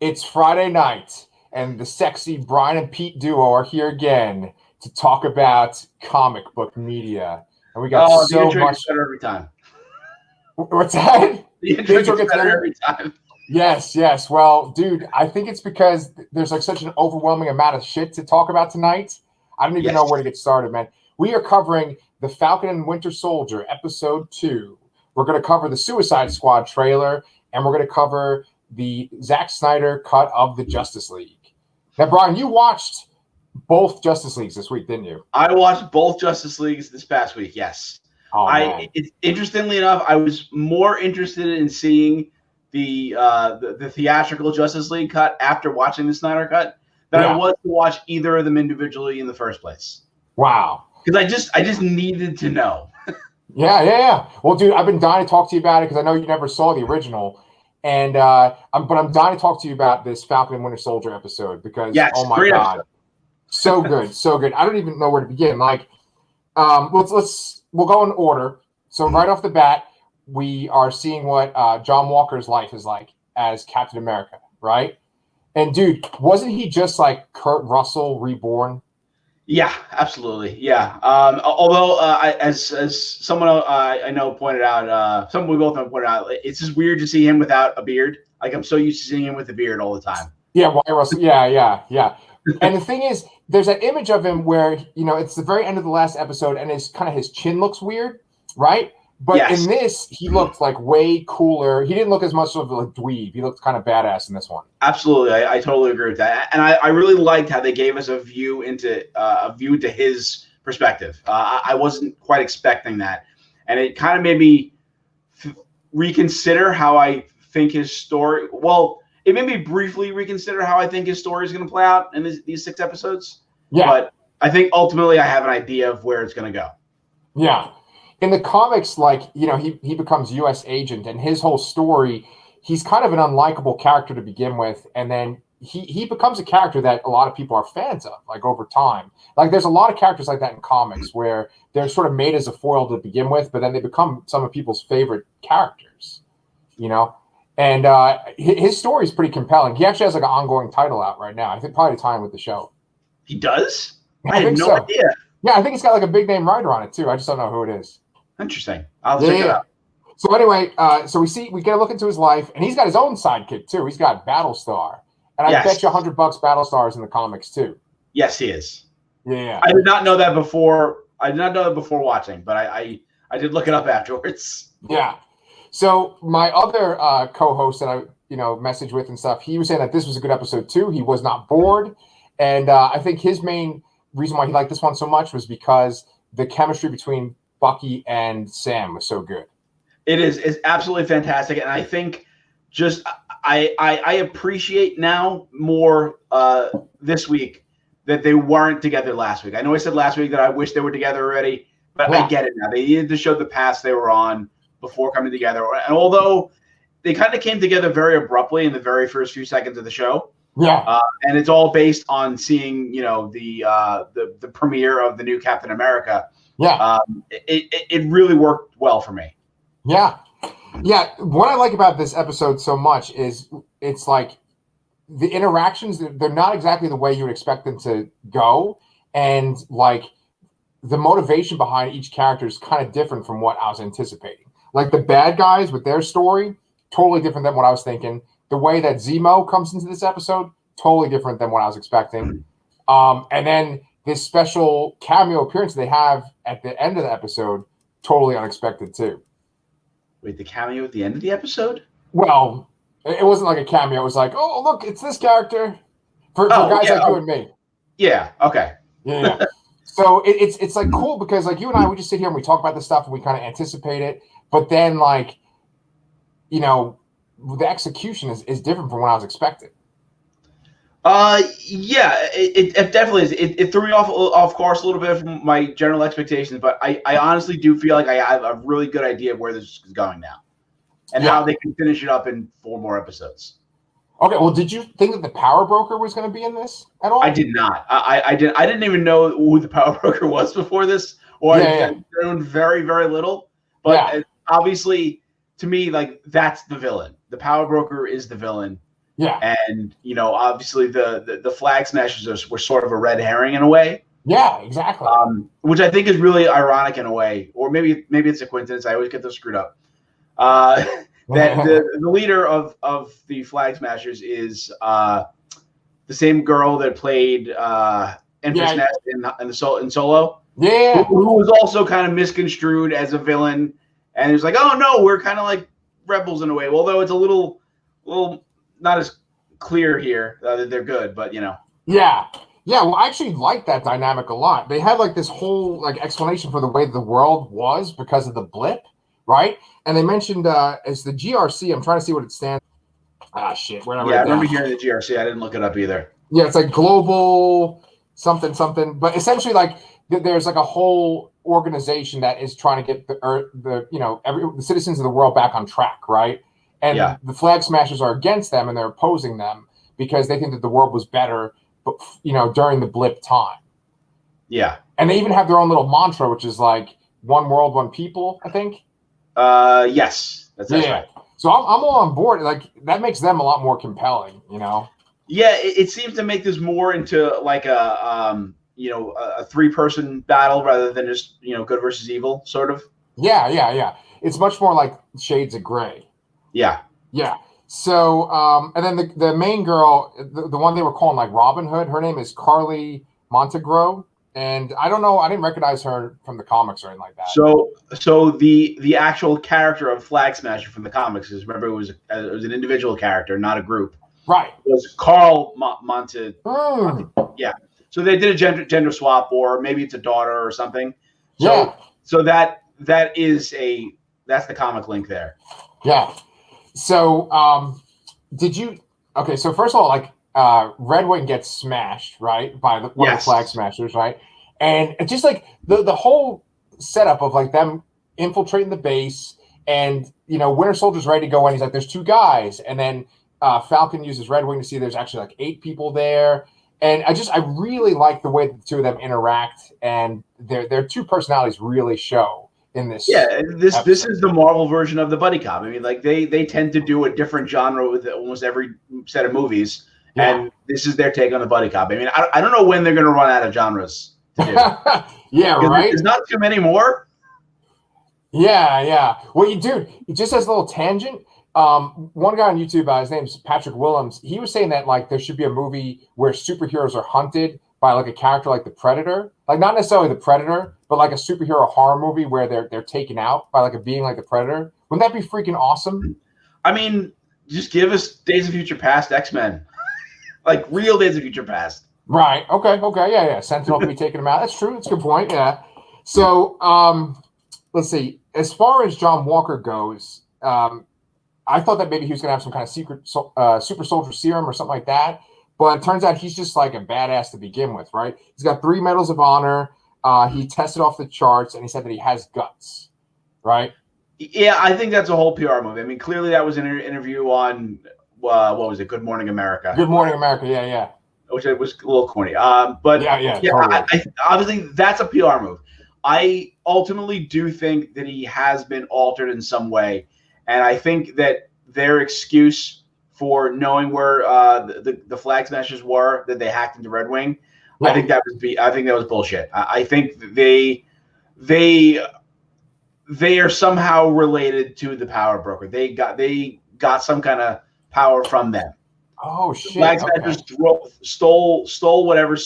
It's Friday night, and the sexy Brian and Pete duo are here again to talk about comic book media. And we got so much. Better every time. What's that? The intro gets better every time. Yes. Well, dude, I think it's because there's like such an overwhelming amount of shit to talk about tonight. I don't even know where to get started, man. We are covering The Falcon and Winter Soldier, Episode 2. We're going to cover the Suicide Squad trailer, and we're going to cover the Zack Snyder cut of the Justice League. Now, Brian, you watched both Justice Leagues this week, didn't you? I watched both Justice Leagues this past week, yes. Interestingly enough, I was more interested in seeing the theatrical Justice League cut after watching the Snyder cut than I was to watch either of them individually in the first place. Wow. Because I just needed to know. Yeah. Well, dude, I've been dying to talk to you about it because I know you never saw the original. And I'm dying to talk to you about this Falcon and Winter Soldier episode because oh my god, so good. I don't even know where to begin. Like, we'll go in order. So right off the bat, we are seeing what John Walker's life is like as Captain America, right? And dude, wasn't he just like Kurt Russell reborn? Yeah, absolutely. Yeah. Although, as someone I know pointed out, someone we both know pointed out, it's just weird to see him without a beard. Like I'm so used to seeing him with a beard all the time. Yeah, Wyatt Russell. Yeah. And the thing is, there's that image of him where it's the very end of the last episode, and his chin looks weird, right? But in this, he looked like way cooler. He didn't look as much of a dweeb. He looked kind of badass in this one. Absolutely, I totally agree with that. And I really liked how they gave us a view into his perspective. I wasn't quite expecting that, and it kind of made me reconsider how I think his story. Well, it made me briefly reconsider how I think his story is going to play out in these 6 episodes. Yeah, but I think ultimately I have an idea of where it's going to go. Yeah. In the comics, he becomes U.S. agent, and his whole story, he's kind of an unlikable character to begin with, and then he becomes a character that a lot of people are fans of, like, over time. Like, there's a lot of characters like that in comics where they're sort of made as a foil to begin with, but then they become some of people's favorite characters, And his story is pretty compelling. He actually has, like, an ongoing title out right now. I think probably to tie in with the show. He does? I had no idea. Yeah, I think it's got, like, a big name writer on it, too. I just don't know who it is. Interesting. I'll check it out. So anyway, we get a look into his life, and he's got his own sidekick too. He's got Battlestar, and I bet you $100 Battlestar is in the comics too. Yes, he is. Yeah. I did not know that before. Watching, but I did look it up afterwards. Yeah. So my other co-host that I messaged with and stuff, he was saying that this was a good episode too. He was not bored, and I think his main reason why he liked this one so much was because the chemistry between Bucky and Sam was so good. It's absolutely fantastic, and I think just I appreciate now more this week that they weren't together last week. I know I said last week that I wish they were together already, but I get it now. They needed to show the paths they were on before coming together, and although they kind of came together very abruptly in the very first few seconds of the show, and it's all based on seeing the premiere of the new Captain America. Yeah, it really worked well for me. Yeah. What I like about this episode so much is it's like the interactions, they're not exactly the way you would expect them to go. And like the motivation behind each character is kind of different from what I was anticipating. Like the bad guys with their story, totally different than what I was thinking. The way that Zemo comes into this episode, totally different than what I was expecting. And then this special cameo appearance they have at the end of the episode, totally unexpected too. Wait, the cameo at the end of the episode? Well, it wasn't like a cameo. It was like, oh, look, it's this character for guys like you and me. Yeah, okay. Yeah. So it's like cool because like you and I, we just sit here and we talk about this stuff and we kind of anticipate it. But then like, the execution is different from what I was expecting. It definitely is. It threw me off course a little bit from my general expectations, but I honestly do feel like I have a really good idea of where this is going now, and how they can finish it up in 4 more episodes. Okay, well, did you think that the Power Broker was going to be in this at all? I did not. I didn't even know who the Power Broker was before this, or I known very, very little. But obviously, to me, like that's the villain. The Power Broker is the villain. Yeah. And obviously the Flag Smashers were sort of a red herring in a way. Yeah, exactly. Which I think is really ironic in a way, or maybe it's a coincidence. I always get those screwed up. That the leader of the Flag Smashers is the same girl that played Empress Nest in Solo. Yeah. Who was also kind of misconstrued as a villain, and it's like, oh no, we're kind of like rebels in a way. Although it's a little not as clear here that they're good, but Yeah. Yeah, well, I actually like that dynamic a lot. They had like this whole like explanation for the way the world was because of the blip, right? And they mentioned it's the GRC. I'm trying to see what it stands. Ah, shit. Where did I I remember hearing the GRC. I didn't look it up either. Yeah, it's like global something, but essentially like there's like a whole organization that is trying to get the citizens of the world back on track, right? And the Flag Smashers are against them and they're opposing them because they think that the world was better, but during the blip time. Yeah. And they even have their own little mantra, which is like one world, one people, I think. Yes. That's right. So I'm all on board. Like that makes them a lot more compelling, Yeah, it seems to make this more into like a 3-person battle rather than just good versus evil sort of. Yeah. It's much more like shades of gray. Yeah. So and then the main girl, the one they were calling like Robin Hood, her name is Carly Montegro. And I don't know, I didn't recognize her from the comics or anything like that. So the actual character of Flag Smasher from the comics is, remember, it was an individual character, not a group. Right. It was Carl Monte. Yeah. So they did a gender swap, or maybe it's a daughter or something. So that's the comic link there. Yeah. So okay, so first of all, like Red Wing gets smashed, right, by one of the Flag Smashers, right? And it's just like the whole setup of like them infiltrating the base, and Winter Soldier's ready to go in. He's like, there's 2 guys, and then Falcon uses Red Wing to see there's actually like 8 people there. And I really like the way that the 2 of them interact, and their 2 personalities really show in this. Yeah, this is the Marvel version of the buddy cop. I mean, like they tend to do a different genre with almost every set of movies. Yeah. And this is their take on the buddy cop. I mean, I don't know when they're going to run out of genres to do. Yeah, right? There's not too many more. Yeah. Well, dude, just as a little tangent, one guy on YouTube, his name's Patrick Willems, he was saying that like there should be a movie where superheroes are hunted by like a character like the Predator. Like not necessarily the Predator, but like a superhero horror movie where they're taken out by like a being like the Predator. Wouldn't that be freaking awesome? I mean, just give us Days of Future Past X-Men. Like real Days of Future Past. Right. Okay. Yeah. Sentinel can be taking him out. That's true. That's a good point. Yeah. So let's see. As far as John Walker goes, I thought that maybe he was going to have some kind of secret super soldier serum or something like that. But it turns out he's just like a badass to begin with, right? He's got 3 medals of honor. He tested off the charts, and he said that he has guts, right? Yeah, I think that's a whole PR move. I mean, clearly that was an interview on what was it? Good Morning America. Good Morning America. Yeah. Which was a little corny. But yeah, totally. I obviously that's a PR move. I ultimately do think that he has been altered in some way, and I think that their excuse for knowing where the Flag Smashers were, that they hacked into Red Wing, I think that was bullshit. I think they are somehow related to the Power Broker. They got some kind of power from them. Oh shit! Flag Smashers stole whatever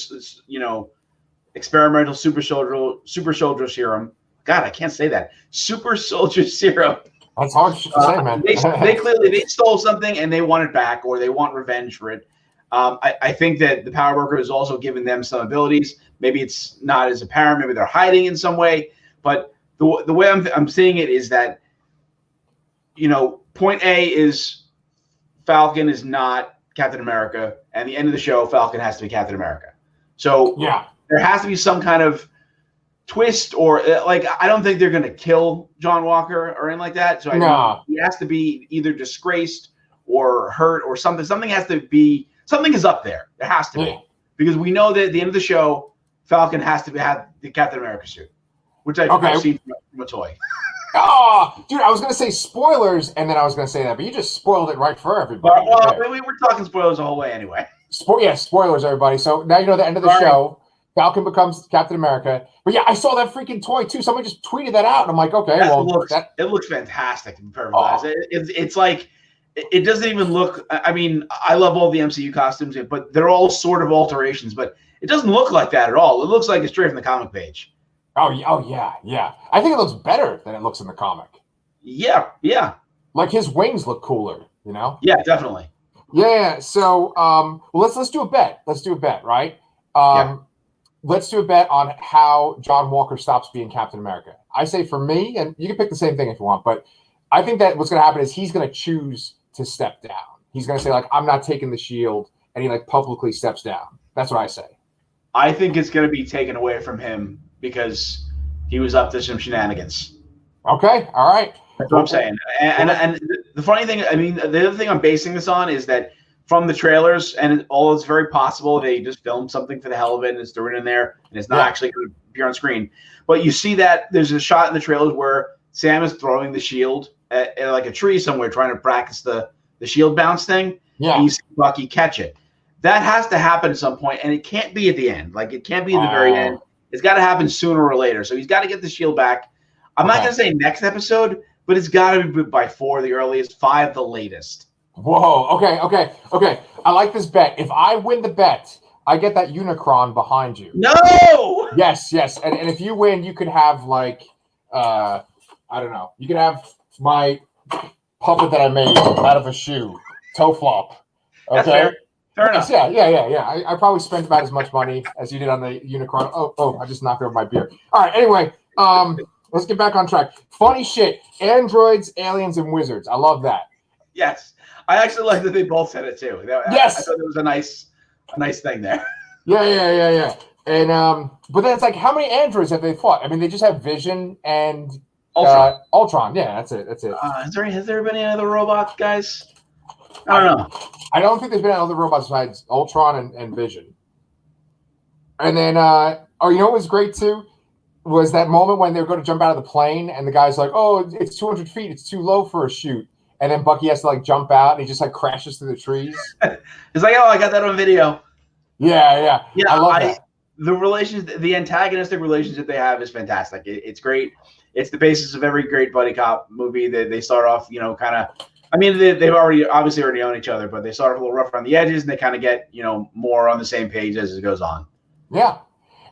experimental super soldier serum. God, I can't say that. Super soldier serum. That's hard to say, man. They clearly stole something and they want it back, or they want revenge for it. I think that the Power Broker has also given them some abilities. Maybe it's not as apparent. Maybe they're hiding in some way. But the way I'm seeing it is that, point A is Falcon is not Captain America, and the end of the show, Falcon has to be Captain America. So there has to be some kind of twist, or like I don't think they're going to kill John Walker or anything like that. So I think he has to be either disgraced or hurt or something. Something has to be. Something is up there. There has to be, because we know that at the end of the show, Falcon has to have the Captain America suit, which I've seen from a toy. Oh, dude, I was gonna say spoilers, and then I was gonna say that, but you just spoiled it right for everybody. Well, we were talking spoilers the whole way anyway. Spoilers, everybody. So now you know the end of the show. Falcon becomes Captain America. But yeah, I saw that freaking toy too. Someone just tweeted that out, and I'm like, okay, it looks fantastic. It's like it doesn't even look. I mean, I love all the MCU costumes, but they're all sort of alterations. But it doesn't look like that at all. It looks like it's straight from the comic page. Oh yeah. I think it looks better than it looks in the comic. Yeah. Like his wings look cooler, you know? Yeah, definitely. Yeah. So, well, let's do a bet. Let's do a bet, right? Let's do a bet on how John Walker stops being Captain America. I say for me, and you can pick the same thing if you want, but I think that what's going to happen is he's going to choose to step down. He's going to say, like, I'm not taking the shield, and he, like, publicly steps down. That's what I say. I think it's going to be taken away from him because he was up to some shenanigans. Okay, all right. That's what I'm saying. And the funny thing, I mean, the other thing I'm basing this on is that from the trailers, and all it's very possible they just filmed something for the hell of it and it's thrown in there, and it's not actually going to appear on screen. But you see that there's a shot in the trailers where Sam is throwing the shield at like a tree somewhere, trying to practice the shield bounce thing. Yeah. And you see Bucky catch it. That has to happen at some point, and it can't be at the end. Like, it can't be at the very end. It's got to happen sooner or later. So he's got to get the shield back. I'm not going to say next episode, but it's got to be by 4 the earliest, 5 the latest. Whoa. Okay. I like this bet. If I win the bet, I get that Unicron behind you. No! Yes. And if you win, you could have, like, I don't know. You could have my puppet that I made out of a shoe. Toe flop. Okay? That's fair enough. Yeah. I probably spent about as much money as you did on the Unicron. Oh, I just knocked over my beer. All right, anyway, let's get back on track. Funny shit. Androids, aliens, and wizards. I love that. Yes. I actually like that they both said it too. Yes. I thought it was a nice thing there. Yeah. And but then it's like, how many androids have they fought? I mean, they just have Vision and Ultron. Yeah, that's it. Has there been any other robots, guys? I don't know. I don't think there's been other robots besides Ultron and Vision. And then, you know what was great too? Was that moment when they were going to jump out of the plane and the guy's like, oh, it's 200 feet. It's too low for a chute. And then Bucky has to, like, jump out and he just, like, crashes through the trees. It's like, oh, I got that on video. Yeah. I love that. The antagonistic relationship they have is fantastic. It's great. It's the basis of every great buddy cop movie. They start off, kind of. I mean, they've obviously already known each other, but they start off a little rough around the edges, and they kind of get, more on the same page as it goes on. Yeah.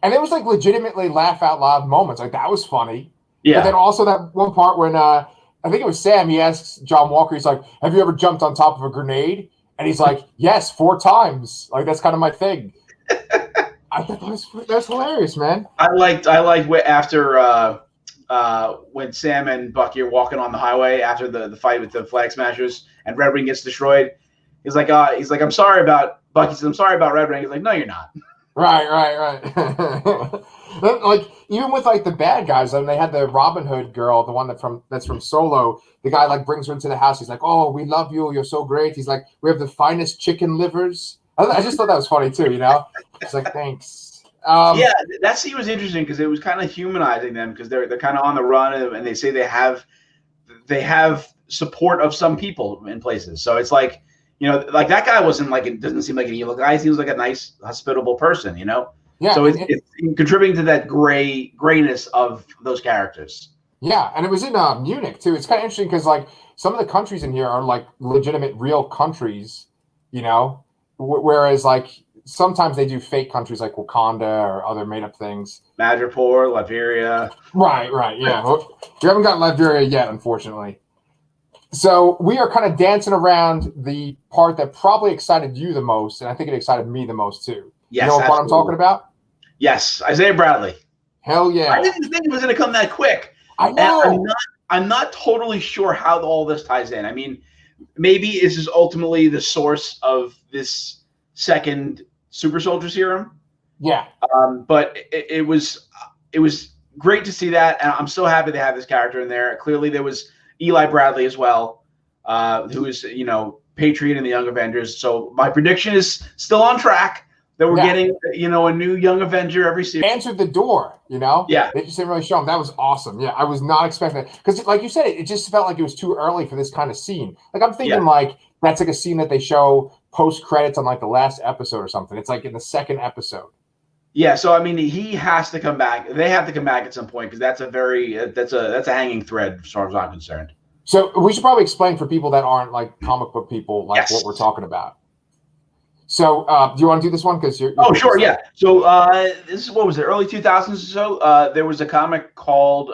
And it was, like, legitimately laugh out loud moments. Like, that was funny. Yeah. But then also that one part when I think it was Sam, he asks John Walker, he's like, have you ever jumped on top of a grenade? And he's like, yes, 4 times. Like, that's kind of my thing. I thought that was hilarious, man. I liked after when Sam and Bucky are walking on the highway after the fight with the Flag Smashers and Red Ring gets destroyed. He's like, I'm sorry about Bucky says, I'm sorry about Red Ring. He's like, no, you're not. Right. Like, even with, like, the bad guys, they had the Robin Hood girl, the one that's from Solo. The guy, like, brings her into the house. He's like, oh, we love you. You're so great. He's like, we have the finest chicken livers. I just thought that was funny too, It's like, thanks. That scene was interesting because it was kind of humanizing them because they're kind of on the run and they say they have support of some people in places. So it's like, like that guy wasn't like, it doesn't seem like an evil guy. He seems like a nice, hospitable person, Yeah. So it's contributing to that grayness of those characters. Yeah, and it was in Munich too. It's kind of interesting because, like, some of the countries in here are, like, legitimate, real countries, whereas, like, sometimes they do fake countries like Wakanda or other made-up things. Madripoor, Liberia. Right, yeah. We haven't got Liberia yet, unfortunately. So we are kind of dancing around the part that probably excited you the most, and I think it excited me the most too. Yes, you know what part I'm talking about? Yes, Isaiah Bradley. Hell yeah! I didn't think it was going to come that quick. I know. I'm not totally sure how all this ties in. I mean, maybe this is ultimately the source of this second super soldier serum. Yeah. But it was great to see that, and I'm so happy they have this character in there. Clearly, there was Eli Bradley as well, who is Patriot in the Young Avengers. So my prediction is still on track that we're getting, a new Young Avenger every series. Answered the door, Yeah. They just didn't really show him. That was awesome. Yeah, I was not expecting that. Because like you said, it just felt like it was too early for this kind of scene. Like I'm thinking like that's like a scene that they show post-credits on like the last episode or something. It's like in the second episode. Yeah, so I mean, he has to come back. They have to come back at some point because that's a hanging thread as far as I'm concerned. So we should probably explain for people that aren't like comic book people, like what we're talking about. So do you want to do this one? Because you're sure, yeah. So this is, what was it, early 2000s or so? There was a comic called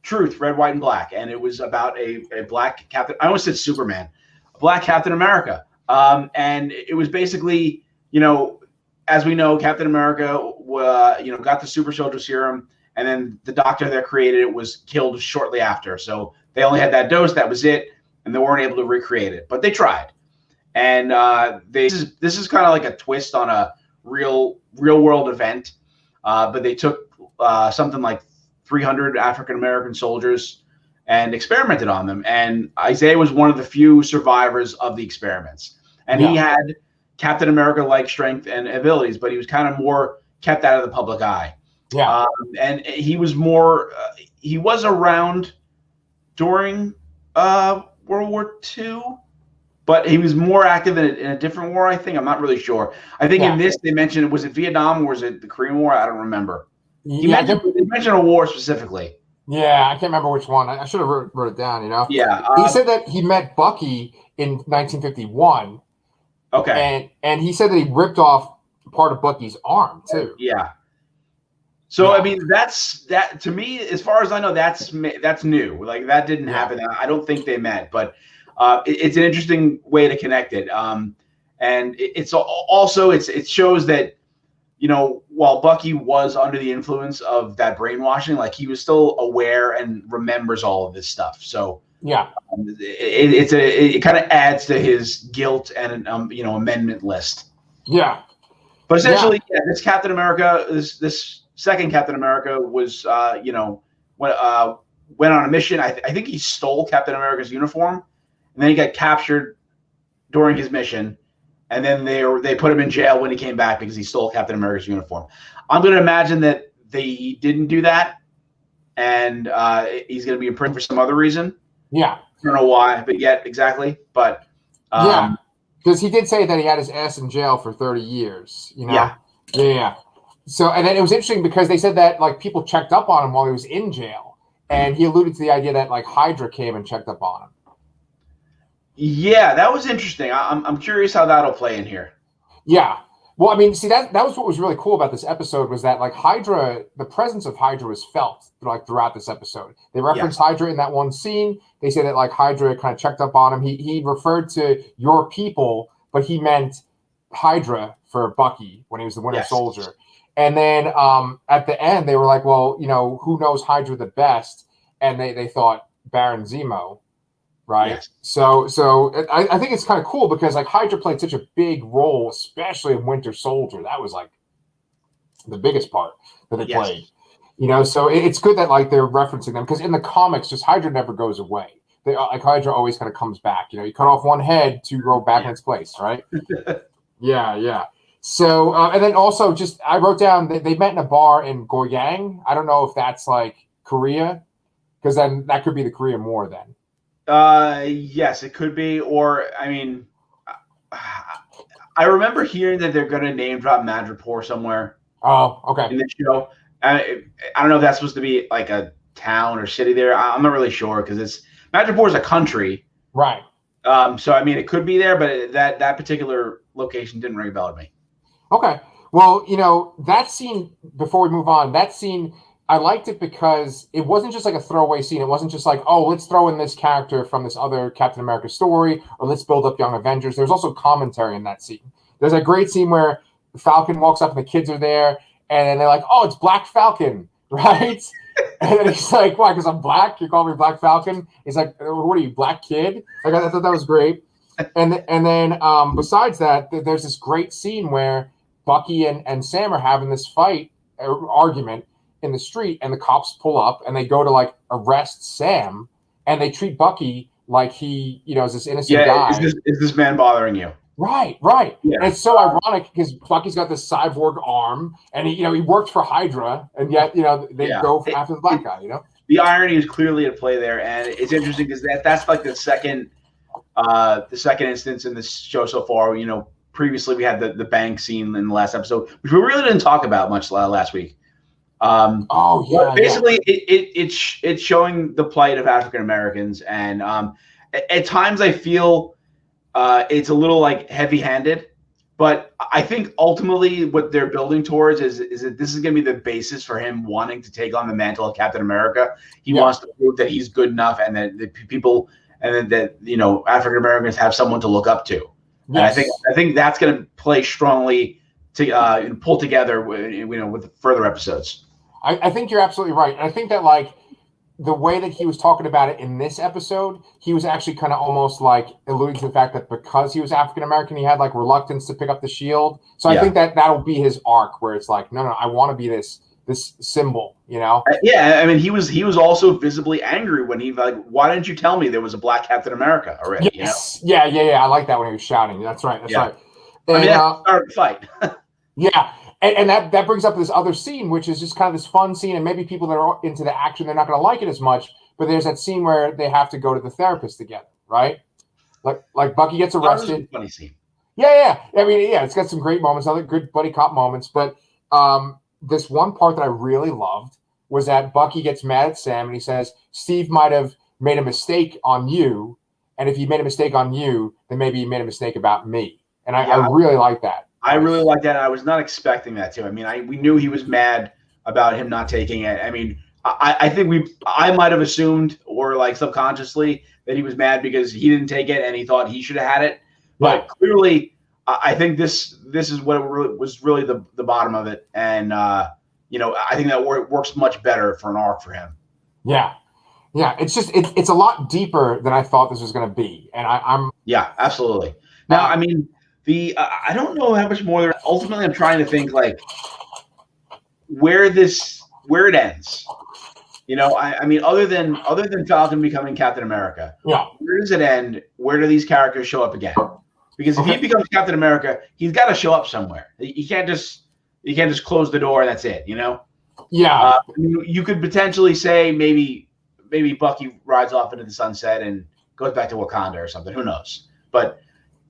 Truth, Red, White, and Black, and it was about a black Captain. I almost said Superman, a black Captain America, and it was basically, as we know, Captain America, got the super soldier serum, and then the doctor that created it was killed shortly after. So they only had that dose. That was it, and they weren't able to recreate it. But they tried, and this is kind of like a twist on a real world event. But they took something like 300 African American soldiers and experimented on them. And Isaiah was one of the few survivors of the experiments, and he had Captain America-like strength and abilities, but he was kind of more kept out of the public eye. Yeah. And he was more, he was around during World War II, but he was more active in a different war, I think. I'm not really sure. I think in this, they mentioned, was it Vietnam or was it the Korean War? I don't remember. They mentioned a war specifically. Yeah, I can't remember which one. I should have wrote it down, Yeah. He said that he met Bucky in 1951. Okay. And he said that he ripped off part of Bucky's arm too. Yeah. So I mean, that to me, as far as I know, that's new. Like that didn't happen. I don't think they met, but it's an interesting way to connect it. And it's also it shows that while Bucky was under the influence of that brainwashing, like he was still aware and remembers all of this stuff. So. Yeah, it kind of adds to his guilt and amendment list. Yeah, but essentially, this Captain America, this second Captain America was went on a mission. I think he stole Captain America's uniform, and then he got captured during his mission, and then they put him in jail when he came back because he stole Captain America's uniform. I'm going to imagine that they didn't do that, and he's going to be in prison for some other reason. Yeah. I don't know why, but yet exactly. But because he did say that he had his ass in jail for 30 years. Yeah. So, and then it was interesting because they said that like people checked up on him while he was in jail, and he alluded to the idea that like Hydra came and checked up on him. Yeah, that was interesting. I'm curious how that'll play in here. Yeah. Well, I mean, see that was what was really cool about this episode was that like Hydra, the presence of Hydra was felt like throughout this episode. They referenced Hydra in that one scene. They say that like Hydra kind of checked up on him. He referred to your people, but he meant Hydra for Bucky when he was the Winter Soldier. And then at the end, they were like, well, who knows Hydra the best? And they thought Baron Zemo. Right. Yes. So I think it's kind of cool because like Hydra played such a big role, especially in Winter Soldier. That was like the biggest part that they played. So it's good that like they're referencing them because in the comics, just Hydra never goes away. Like Hydra always kind of comes back. You cut off one head to grow back in its place, right? Yeah. So and then also just I wrote down they met in a bar in Goyang. I don't know if that's like Korea because then that could be the Korean War then. Yes, it could be. Or, I mean, I remember hearing that they're going to name drop Madripoor somewhere. Oh, okay. In the show. I don't know if that's supposed to be like a town or city there. I'm not really sure because Madripoor is a country. Right. So, I mean, it could be there, but that particular location didn't ring a bell to me. Okay. Well, that scene, before we move on, that scene... I liked it because it wasn't just like a throwaway scene. It wasn't just like, oh, let's throw in this character from this other Captain America story, or let's build up Young Avengers. There's also commentary in that scene. There's a great scene where Falcon walks up and the kids are there, and they're like, oh, it's Black Falcon, right? And then he's like, why, because I'm black? You call me Black Falcon? He's like, what are you, black kid? Like, I thought that was great. And then besides that, there's this great scene where Bucky and Sam are having this argument, in the street, and the cops pull up and they go to like arrest Sam, and they treat Bucky like he is this innocent guy. Is this man bothering you? Right. Yeah. And it's so ironic because Bucky's got this cyborg arm, and he worked for Hydra, and yet they go after the black guy. The irony is clearly at play there, and it's interesting because that's like the second instance in this show so far. Previously we had the bank scene in the last episode, which we really didn't talk about much last week. Basically, it's showing the plight of African Americans, and at times I feel it's a little like heavy-handed, but I think ultimately what they're building towards is that this is going to be the basis for him wanting to take on the mantle of Captain America. He wants to prove that he's good enough, and that the people, and that African Americans have someone to look up to. Yes. And I think that's going to play strongly to pull together with further episodes. I think you're absolutely right. And I think that like the way that he was talking about it in this episode, he was actually kind of almost like alluding to the fact that because he was African American, he had like reluctance to pick up the shield. So I think that'll be his arc, where it's like, no, I want to be this symbol, Yeah, I mean, he was also visibly angry when he like, why didn't you tell me there was a black Captain America already? Yes. Yeah. I like that when he was shouting. That's right. And, I mean, that started the fight. Yeah. And that brings up this other scene, which is just kind of this fun scene, and maybe people that are into the action, they're not going to like it as much, but there's that scene where they have to go to the therapist together, right? Like Bucky gets arrested. Funny scene. Yeah. I mean, it's got some great moments, other good buddy cop moments, but this one part that I really loved was that Bucky gets mad at Sam, and he says, Steve might have made a mistake on you, and if he made a mistake on you, then maybe he made a mistake about me. And I really like that. I really like that. I was not expecting that too. I mean, we knew he was mad about him not taking it. I mean, I think I might have assumed, or like subconsciously, that he was mad because he didn't take it and he thought he should have had it. But clearly, I think this is what was really the bottom of it, and I think that works much better for an arc for him. Yeah. It's just it's a lot deeper than I thought this was going to be, and I'm absolutely. Now, I mean. I don't know how much more. Ultimately, I'm trying to think like where it ends. I mean, other than Falcon becoming Captain America, where does it end? Where do these characters show up again? Because if he becomes Captain America, he's got to show up somewhere. You can't just close the door and that's it. Yeah. You could potentially say maybe Bucky rides off into the sunset and goes back to Wakanda or something. Who knows? But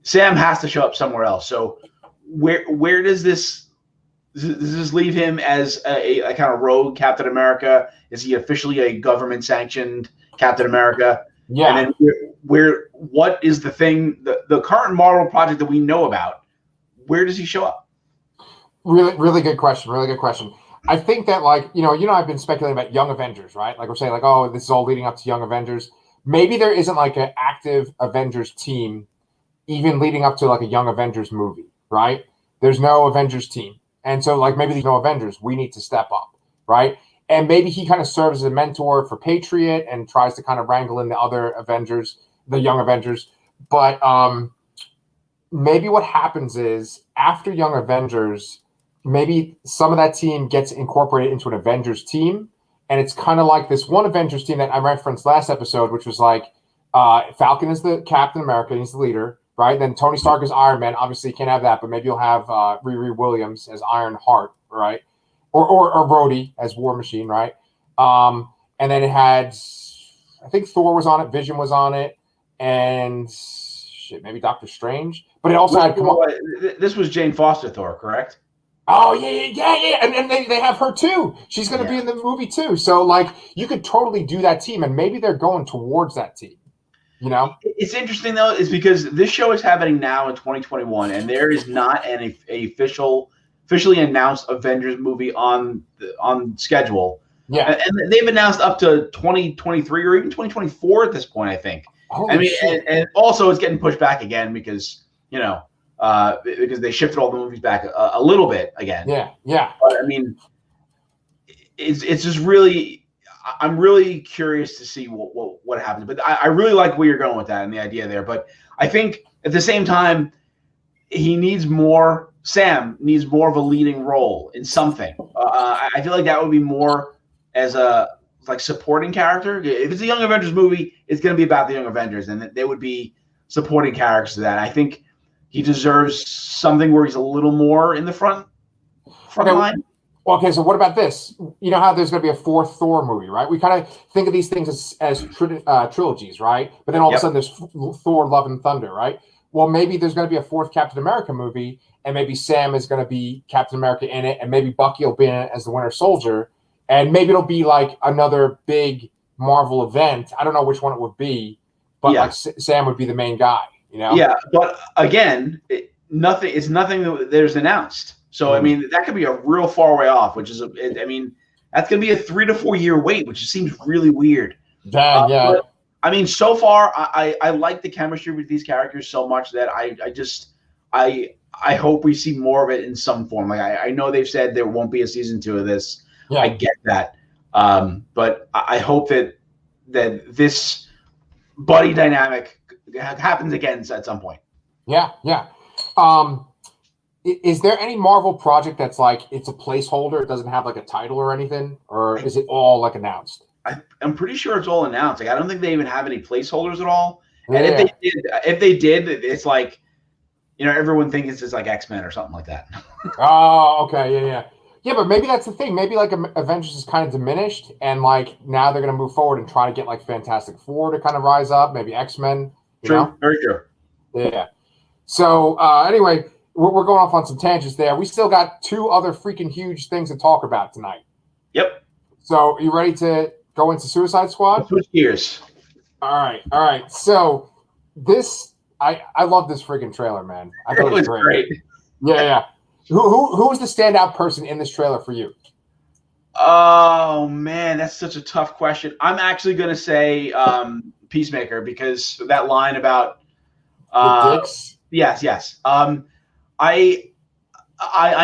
Sam has to show up somewhere else. So where does this leave him as a kind of rogue Captain America? Is he officially a government sanctioned Captain America? Yeah. And then what is the thing, the current Marvel project that we know about? Where does he show up? Really, really good question. Really good question. I think that I've been speculating about Young Avengers, right? Like we're saying like, oh, this is all leading up to Young Avengers. Maybe there isn't like an active Avengers team even leading up to like a Young Avengers movie, right? There's no Avengers team. And so like maybe there's no Avengers. We need to step up, right? And maybe he kind of serves as a mentor for Patriot and tries to kind of wrangle in the other Avengers, the Young Avengers. But maybe what happens is after Young Avengers, maybe some of that team gets incorporated into an Avengers team. And it's kind of like this one Avengers team that I referenced last episode, which was like Falcon is the Captain America. He's the leader. Right, then Tony Stark is Iron Man. Obviously, you can't have that, but maybe you'll have Riri Williams as Iron Heart, right? Or Rhodey as War Machine, right? And then it had, I think Thor was on it, Vision was on it, and maybe Doctor Strange. But it also had. This was Jane Foster Thor, correct? Oh yeah, and they have her too. She's going to be in the movie too. So like, you could totally do that team, and maybe they're going towards that team. It's interesting though, is because this show is happening now in 2021, and there is not an officially announced Avengers movie on schedule. Yeah, and they've announced up to 2023 or even 2024 at this point, I think. And also it's getting pushed back again because because they shifted all the movies back a little bit again. Yeah. But I mean, it's just really. I'm really curious to see what happens, but I really like where you're going with that and the idea there. But I think at the same time, Sam needs more of a leading role in something. I feel like that would be more as a supporting character. If it's a Young Avengers movie, it's going to be about the Young Avengers, and they would be supporting characters to that. I think he deserves something where he's a little more in the front line. Okay, so what about this? You know how there's going to be a fourth Thor movie, right? We kind of think of these things as trilogies, right? But then all of a sudden there's Thor, Love and Thunder, right? Well, maybe there's going to be a fourth Captain America movie, and maybe Sam is going to be Captain America in it, and maybe Bucky will be in it as the Winter Soldier, and maybe it'll be like another big Marvel event. I don't know which one it would be, but like Sam would be the main guy, you know? Yeah, but again, nothing that there's announced. So, I mean, that could be a real far way off, which is, I mean, that's going to be a 3 to 4 year wait, which seems really weird. Yeah. But, I mean, so far, I like the chemistry with these characters so much that I hope we see more of it in some form. Like, I know they've said there won't be a season 2 of this. Yeah. I get that. But I hope that this buddy dynamic happens again at some point. Yeah. Is there any Marvel project that's like it's a placeholder? It doesn't have like a title or anything, or is it all like announced? I'm pretty sure it's all announced. Like I don't think they even have any placeholders at all. And if they did, it's like, you know, everyone thinks it's like X-Men or something like that. Oh, okay, yeah. But maybe that's the thing. Maybe like Avengers is kind of diminished, and like now they're gonna move forward and try to get like Fantastic Four to kind of rise up. Maybe X-Men. True, very true. Yeah. So anyway. We're going off on some tangents there. We still got 2 other freaking huge things to talk about tonight. Yep. So, are you ready to go into Suicide Squad? Switch gears. All right. So, this I love this freaking trailer, man. I thought it was great. Yeah. Who was the standout person in this trailer for you? Oh man, that's such a tough question. I'm actually going to say Peacemaker because that line about the dicks. Yes. I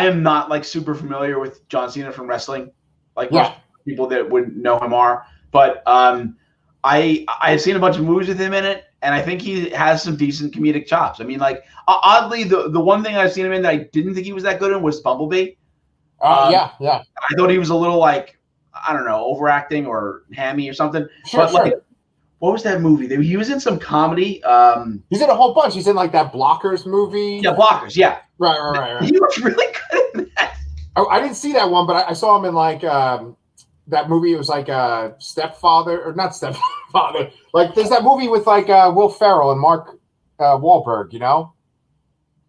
am not like super familiar with John Cena from wrestling, like most people that would know him are. But I've seen a bunch of movies with him in it, and I think he has some decent comedic chops. I mean, like oddly, the one thing I've seen him in that I didn't think he was that good in was Bumblebee. Yeah. I thought he was a little like I don't know, overacting or hammy or something. Sure. Like, what was that movie? He was in some comedy. He's in a whole bunch. He's in like that Blockers movie. Yeah, Blockers. Yeah. Right. He was really good in that. Oh, I didn't see that one, but I saw him in like that movie. It was like Stepfather or not Stepfather. Like there's that movie with like Will Ferrell and Mark Wahlberg. You know.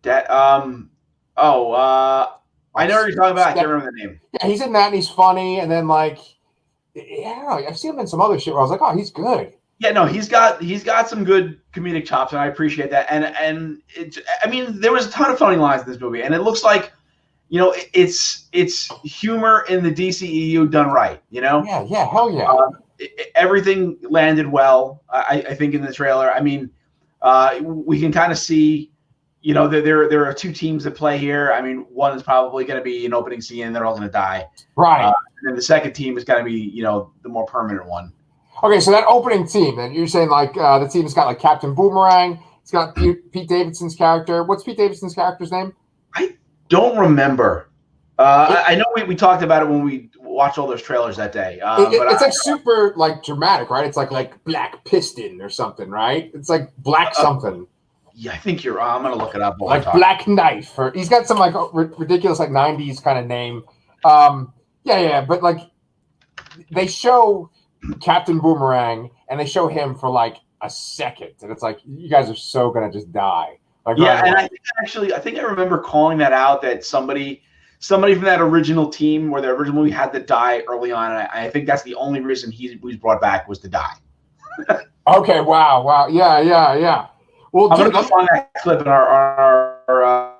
That I know what you're talking about. I can't remember the name. Yeah, he's in that and he's funny. And then like I don't know. I've seen him in some other shit where I was like, oh, he's good. Yeah, no, he's got some good comedic chops, and I appreciate that. And I mean, there was a ton of funny lines in this movie, and it looks like, you know, it's humor in the DCEU done right. You know? Yeah, hell yeah. Everything landed well, I think, in the trailer. I mean, we can kind of see, you know, that there are 2 teams that play here. I mean, one is probably going to be an opening scene, and they're all going to die. Right. And then the second team is going to be, you know, the more permanent one. Okay, so that opening team, then you're saying like the team's got like Captain Boomerang. It's got Pete Davidson's character. What's Pete Davidson's character's name? I don't remember. I know we talked about it when we watched all those trailers that day. It's like super like dramatic, right? It's like Black Piston or something, right? It's like Black something. Yeah, I think you're. I'm gonna look it up. Like Black Knife, or he's got some like ridiculous like '90s kind of name. Yeah, but like they show Captain Boomerang, and they show him for like a second, and it's like you guys are so gonna just die. Like, yeah, and I think I remember calling that out that somebody from that original team where the original movie had to die early on, and I think that's the only reason he was brought back was to die. Okay, wow, yeah. Well, I'm gonna find that clip in our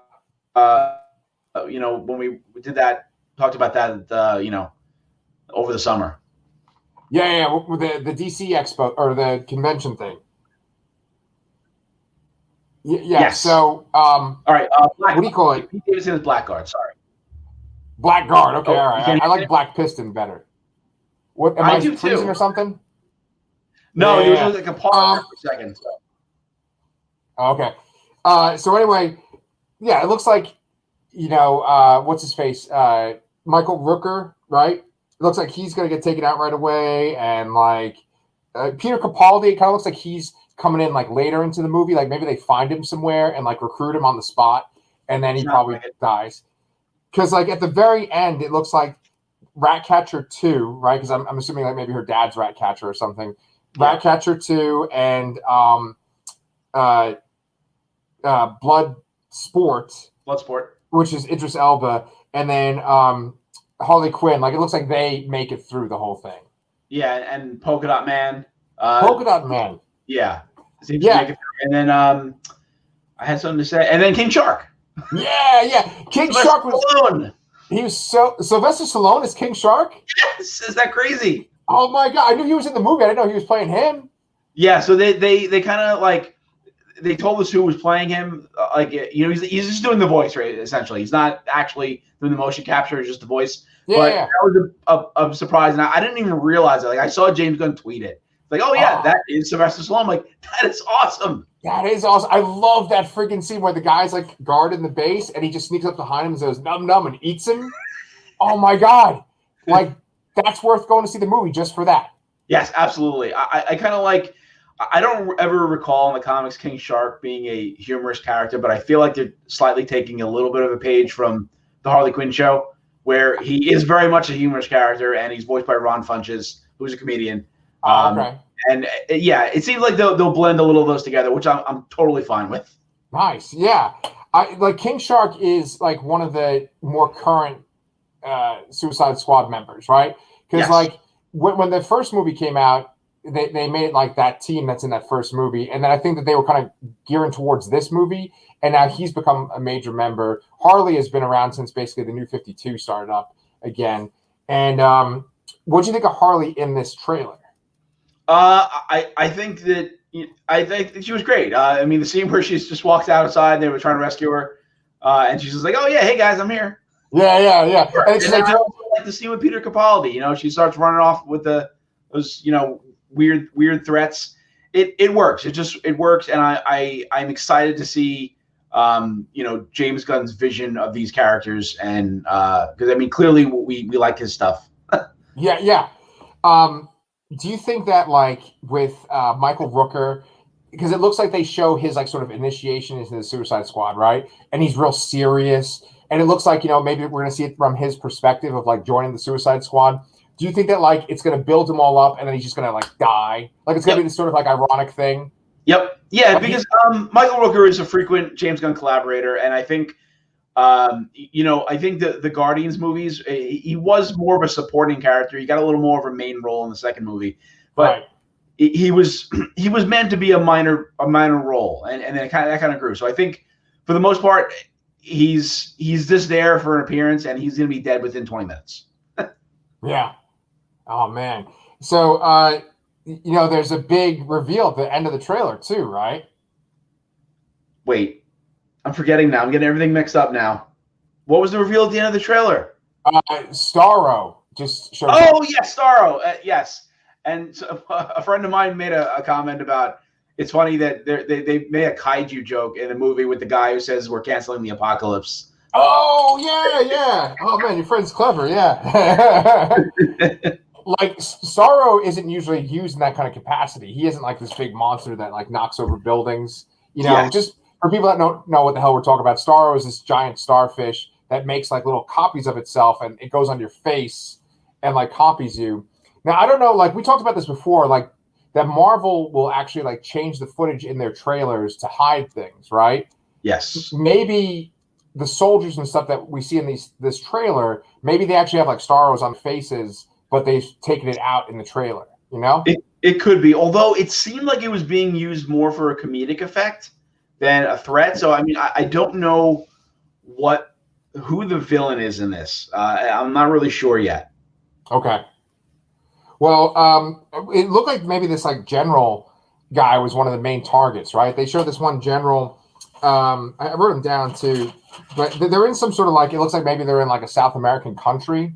you know, when we did that, talked about that, you know, over the summer. Yeah, with the DC Expo or the convention thing. Yeah. Yes. So, all right. what do you call it? Pete Davidson is Blackguard. Sorry. Blackguard. Okay, all right. I like Black Piston better. What? Am I do freezing too. or something? No, it was like a pause for a second. So. Okay. So anyway, yeah, it looks like, you know, what's his face? Michael Rooker, right? It looks like he's going to get taken out right away. And like Peter Capaldi, it kind of looks like he's coming in like later into the movie. Like maybe they find him somewhere and like recruit him on the spot, and then he probably dies. Because like at the very end, it looks like Ratcatcher 2, right? Because I'm assuming like maybe her dad's Ratcatcher or something. Yeah. Ratcatcher 2 and Bloodsport, which is Idris Elba, and then Harley Quinn. Like it looks like they make it through the whole thing. Yeah, and Polka Dot Man. Polka Dot Man. Yeah. And then I had something to say. And then King Shark. Yeah. King Shark was Stallone. He was Sylvester Stallone is King Shark? Yes. Is that crazy? Oh my God. I knew he was in the movie. I didn't know he was playing him. Yeah, so they kind of like they told us who was playing him. Like, you know, he's just doing the voice, right? Essentially. He's not actually doing the motion capture, it's just the voice. Yeah. But that was a surprise. And I didn't even realize it. Like, I saw James Gunn tweet it. Like, oh yeah, that is Sylvester Stallone. I'm like, that is awesome. That is awesome. I love that freaking scene where the guy's like guarding the base and he just sneaks up behind him and says num num and eats him. Oh my God. Like, that's worth going to see the movie just for that. Yes, absolutely. I kind of like, I don't ever recall in the comics King Shark being a humorous character, but I feel like they're slightly taking a little bit of a page from the Harley Quinn show, where he is very much a humorous character and he's voiced by Ron Funches, who's a comedian. Okay. And yeah, it seems like they'll blend a little of those together, which I'm totally fine with. Nice, yeah. I like King Shark is like one of the more current Suicide Squad members, right? Because like when the first movie came out, they made like that team that's in that first movie, and then I think that they were kind of gearing towards this movie, and now he's become a major member. Harley has been around since basically the New 52 started up again. And what do you think of Harley in this trailer? I think that she was great. I mean, the scene where she just walks outside, they were trying to rescue her, and she's just like, "Oh yeah, hey guys, I'm here." Yeah. And she's like the scene with Peter Capaldi. You know, she starts running off with those weird threats. It works. It works, and I'm excited to see James Gunn's vision of these characters, and because I mean, clearly we like his stuff. Yeah. Do you think that like with Michael Rooker, because it looks like they show his like sort of initiation into the Suicide Squad, right? And he's real serious, and it looks like maybe we're gonna see it from his perspective of like joining the Suicide Squad. Do you think that like it's gonna build him all up and then he's just gonna like die? Like it's gonna be this sort of like ironic thing? Yep. Yeah, because Michael Rooker is a frequent James Gunn collaborator, and I think I think the Guardians movies, he was more of a supporting character. He got a little more of a main role in the second movie, but he was meant to be a minor role, and then that kind of grew. So I think for the most part, he's just there for an appearance, and he's going to be dead within 20 minutes. Yeah. Oh man. So there's a big reveal at the end of the trailer too, right? Wait. I'm forgetting now. I'm getting everything mixed up now. What was the reveal at the end of the trailer? Starro just showed up. Oh, yes, Starro. Yes. And so a friend of mine made a comment about it's funny that they made a kaiju joke in the movie with the guy who says we're canceling the apocalypse. Oh, yeah. Oh, man, your friend's clever, yeah. Like, Starro isn't usually used in that kind of capacity. He isn't like this big monster that like knocks over buildings. Just... For people that don't know what the hell we're talking about, Starro is this giant starfish that makes like little copies of itself, and it goes on your face and like copies you. Now, I don't know, like we talked about this before, like that Marvel will actually like change the footage in their trailers to hide things, right? Yes. Maybe the soldiers and stuff that we see in this trailer, maybe they actually have like Starros on faces, but they've taken it out in the trailer, It could be, although it seemed like it was being used more for a comedic effect than a threat. So I mean, I don't know who the villain is in this. I'm not really sure yet. Okay. Well, it looked like maybe this like general guy was one of the main targets, right? They showed this one general. I wrote him down too, but they're in some sort of like, it looks like maybe they're in like a South American country,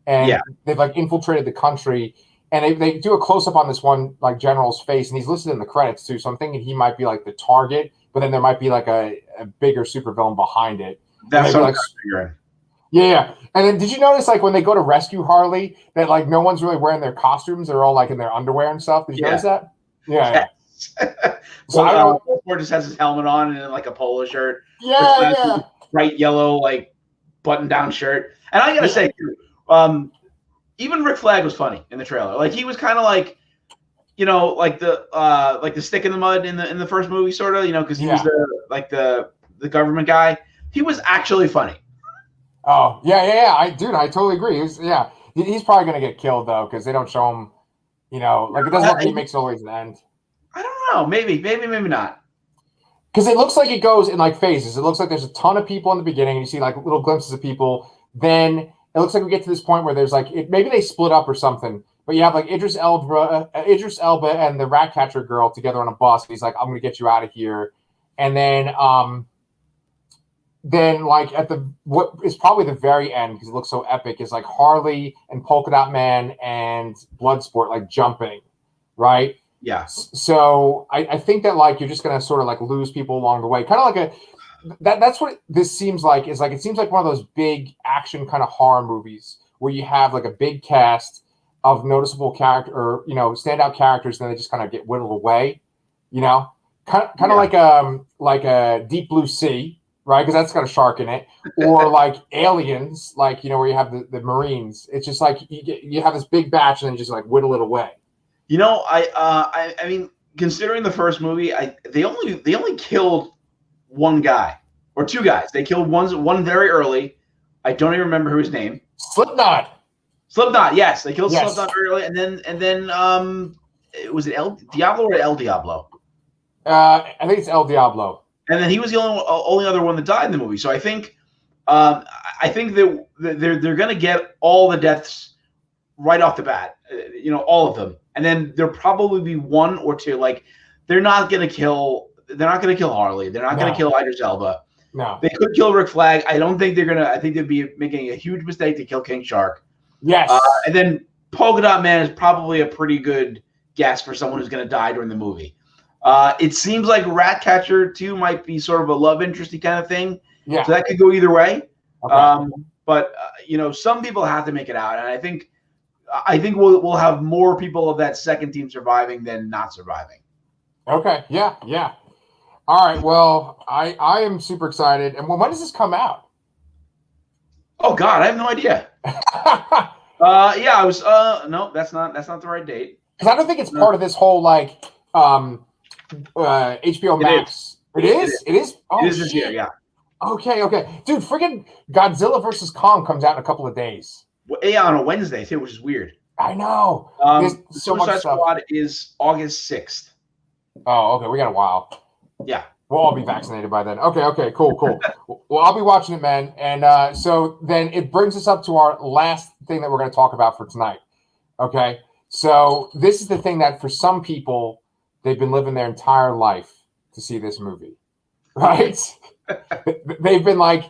and they've like infiltrated the country. And they do a close up on this one like general's face, and he's listed in the credits too. So I'm thinking he might be like the target, but then there might be like a bigger supervillain behind it. That's like, yeah. And then did you notice like when they go to rescue Harley that like no one's really wearing their costumes? They're all like in their underwear and stuff. Did you notice that? Yeah. So Thor just has his helmet on and then like a polo shirt. Yeah. Bright yellow, like button-down shirt. And I gotta say, even Rick Flag was funny in the trailer. Like he was kind of like, like the stick in the mud in the first movie, sort of, because he was the government guy. He was actually funny. Oh yeah. I totally agree. He's probably gonna get killed though because they don't show him. Like it doesn't look like he makes it all the way to the end. I don't know. Maybe not. Because it looks like it goes in like phases. It looks like there's a ton of people in the beginning, and you see like little glimpses of people. Then it looks like we get to this point where there's like maybe they split up or something. But you have like Idris Elba and the Ratcatcher girl together on a bus. He's like, "I'm going to get you out of here," and then like at what is probably the very end because it looks so epic is like Harley and Polka Dot Man and Bloodsport like jumping, right? Yeah. So I think that like you're just gonna sort of like lose people along the way, kind of like that's what this seems like. Is like it seems like one of those big action kind of horror movies where you have like a big cast of noticeable character or standout characters, and then they just kind of get whittled away, kind of like a Deep Blue Sea. Right, because that's got a shark in it, or like Aliens, like where you have the Marines. It's just like you have this big batch and then just like whittle it away. I mean, considering the first movie, they only killed one guy or two guys. They killed one very early. I don't even remember his name. Slipknot. Yes, they killed Slipknot very early, and then was it El Diablo or El Diablo? I think it's El Diablo. And then he was the only other one that died in the movie. So I think that they're going to get all the deaths right off the bat, all of them. And then there'll probably be one or two. Like they're not going to kill Harley. They're not going to kill Idris Elba. No. They could kill Rick Flag. I don't think they're going to. I think they'd be making a huge mistake to kill King Shark. Yes. And then Polka Dot Man is probably a pretty good guess for someone who's going to die during the movie. It seems like Ratcatcher 2 might be sort of a love interesty kind of thing. Yeah. So that could go either way. Okay. But some people have to make it out, and I think we'll have more people of that second team surviving than not surviving. Okay. Yeah. All right. Well, I am super excited. And when does this come out? Oh God, I have no idea. I was. No, that's not the right date. Because I don't think it's part of this whole like. HBO Max. It is. Oh, it is this year, yeah. Okay. Dude, freaking Godzilla versus Kong comes out in a couple of days. Well, yeah, on a Wednesday too, which is weird. I know. The Suicide Squad is August 6th. Oh, okay. We got a while. Yeah. We'll all be vaccinated by then. Okay. Cool. Well, I'll be watching it, man. And so then it brings us up to our last thing that we're going to talk about for tonight. Okay. So this is the thing that for some people, they've been living their entire life to see this movie, right? They've been like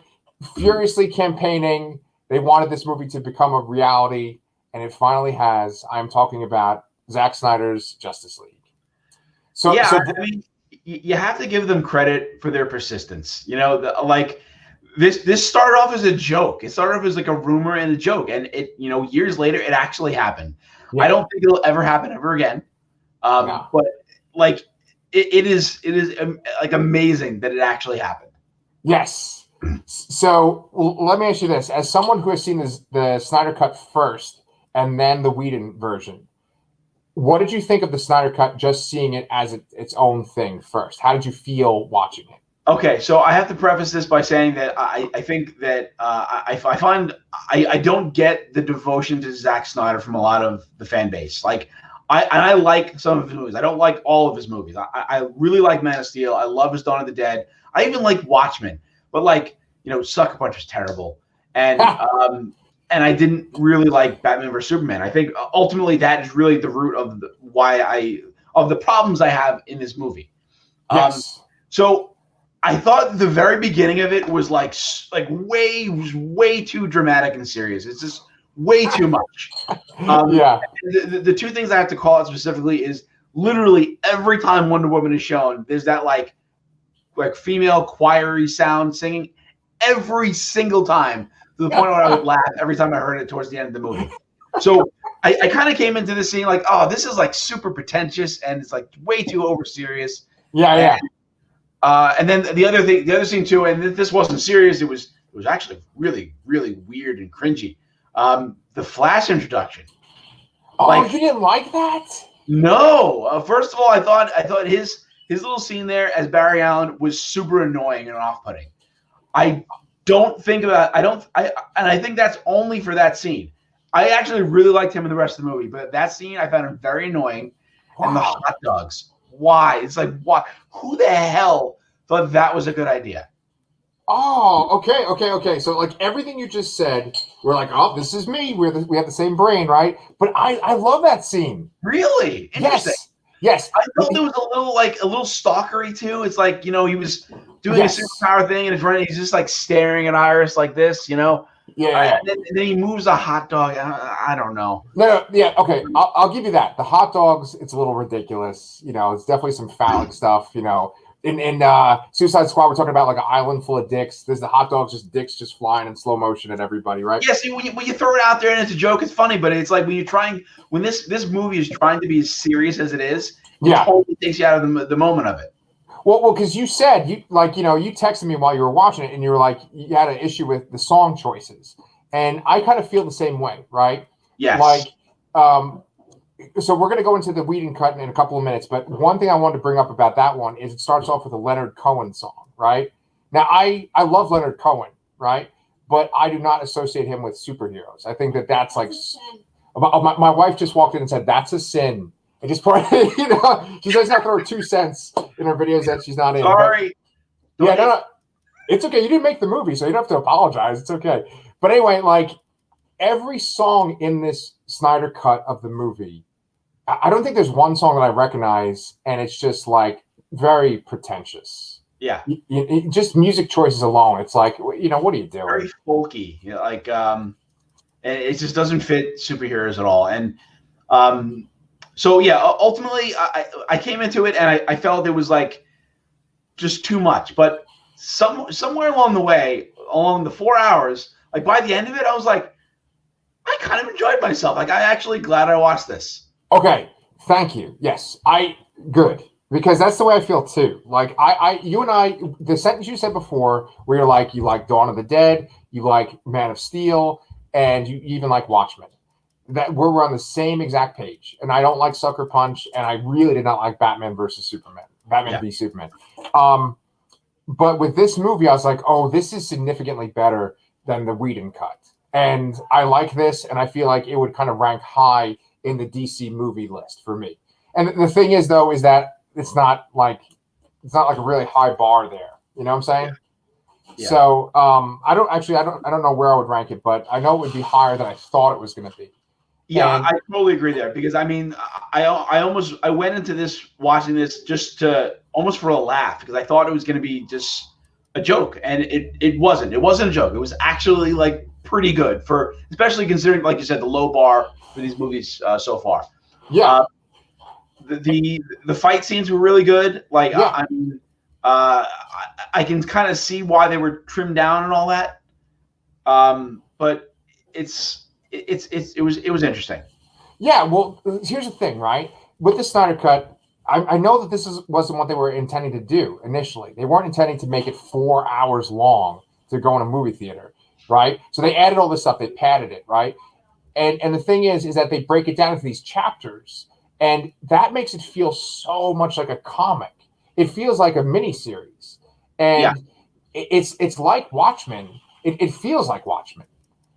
furiously campaigning. They wanted this movie to become a reality, and it finally has. I'm talking about Zack Snyder's Justice League. I mean, you have to give them credit for their persistence. This started off as a joke. It started off as like a rumor and a joke, and it, years later, it actually happened. Yeah. I don't think it'll ever happen ever again. No. But like it is like amazing that it actually happened. Yes. So let me ask you this: as someone who has seen the Snyder Cut first and then the Whedon version, what did you think of the Snyder Cut? Just seeing it as its own thing first, how did you feel watching it? Okay, so I have to preface this by saying that I think that I find I don't get the devotion to Zack Snyder from a lot of the fan base. Like. I like some of his movies. I don't like all of his movies. I really like Man of Steel. I love his Dawn of the Dead. I even like Watchmen. But Sucker Punch was terrible. And I didn't really like Batman vs Superman. I think ultimately that is really the root of the problems I have in this movie. Yes. So I thought the very beginning of it was way too dramatic and serious. It's just way too much. Yeah. The two things I have to call out specifically is literally every time Wonder Woman is shown, there's that like female choir-y sound singing every single time to the point where I would laugh every time I heard it towards the end of the movie. So I kind of came into this scene like, oh, this is like super pretentious and it's like way too over serious. Yeah. And then the other scene too, and this wasn't serious. It was actually really, really weird and cringy. The Flash introduction. Oh, you didn't like that? No. First of all, I thought his little scene there as Barry Allen was super annoying and off-putting. I think that's only for that scene. I actually really liked him in the rest of the movie, but that scene I found him very annoying. Wow. And the hot dogs. Why? It's like, why? Who the hell thought that was a good idea? Oh, okay. So like everything you just said, we're like, oh, this is me. We have the same brain, right? But I love that scene. Really? Interesting. Yes. I thought there was a little stalkery too. It's like, he was doing a superpower thing and he's just like staring at Iris like this, Yeah. And then he moves a hot dog. I don't know. No, yeah, okay. I'll give you that. The hot dogs, it's a little ridiculous. It's definitely some phallic stuff. In Suicide Squad, we're talking about like an island full of dicks. There's the hot dogs, just dicks just flying in slow motion at everybody, right? Yeah. See, when you throw it out there and it's a joke, it's funny. But it's like when this movie is trying to be as serious as it is, it totally takes you out of the moment of it. Well, because you said you texted me while you were watching it, and you were like you had an issue with the song choices, and I kind of feel the same way, right? Yes. Like, so we're gonna go into the Whedon cut in a couple of minutes, but one thing I wanted to bring up about that one is it starts off with a Leonard Cohen song, right? Now, I love Leonard Cohen, right? But I do not associate him with superheroes. I think that's like my wife just walked in and said that's a sin. I just she does not throw 2 cents in her videos that she's not in. Sorry. But, no, it's okay. You didn't make the movie, so you don't have to apologize. It's okay. But anyway, like every song in this Snyder cut of the movie, I don't think there's one song that I recognize, and it's just like very pretentious. Yeah. Just music choices alone. It's like, what are you doing? Very folky. And it just doesn't fit superheroes at all. And so yeah, ultimately I came into it and I felt it was like just too much. But somewhere along the way, along the 4 hours, like by the end of it, I was like, I kind of enjoyed myself. Like I actually glad I watched this. Okay, thank you. Yes, good, because that's the way I feel too. Like you and I, the sentence you said before, where you're like, you like Dawn of the Dead, you like Man of Steel, and you even like Watchmen. That we're on the same exact page. And I don't like Sucker Punch, and I really did not like Batman v Superman. But with this movie, I was like, oh, this is significantly better than the Whedon cut, and I like this, and I feel like it would kind of rank high in the DC movie list for me. And the thing is, though, is that it's not like a really high bar there. You know what I'm saying? Yeah. So I don't know where I would rank it, but I know it would be higher than I thought it was going to be. Yeah, and I totally agree there, because I mean, I went into watching this just to almost for a laugh, because I thought it was going to be just a joke, and it wasn't. It wasn't a joke. It was actually like pretty good especially considering, like you said, the low bar for these movies so far. Yeah. The fight scenes were really good. Like I can kind of see why they were trimmed down and all that. But it was interesting. Yeah. Well, here's the thing, right? With the Snyder cut, I know that this wasn't what they were intending to do initially. They weren't intending to make it 4 hours long to go in a movie theater, right? So they added all this stuff. They padded it, right? And the thing is that they break it down into these chapters, and that makes it feel so much like a comic. It feels like a mini series, and it's like Watchmen. It feels like Watchmen,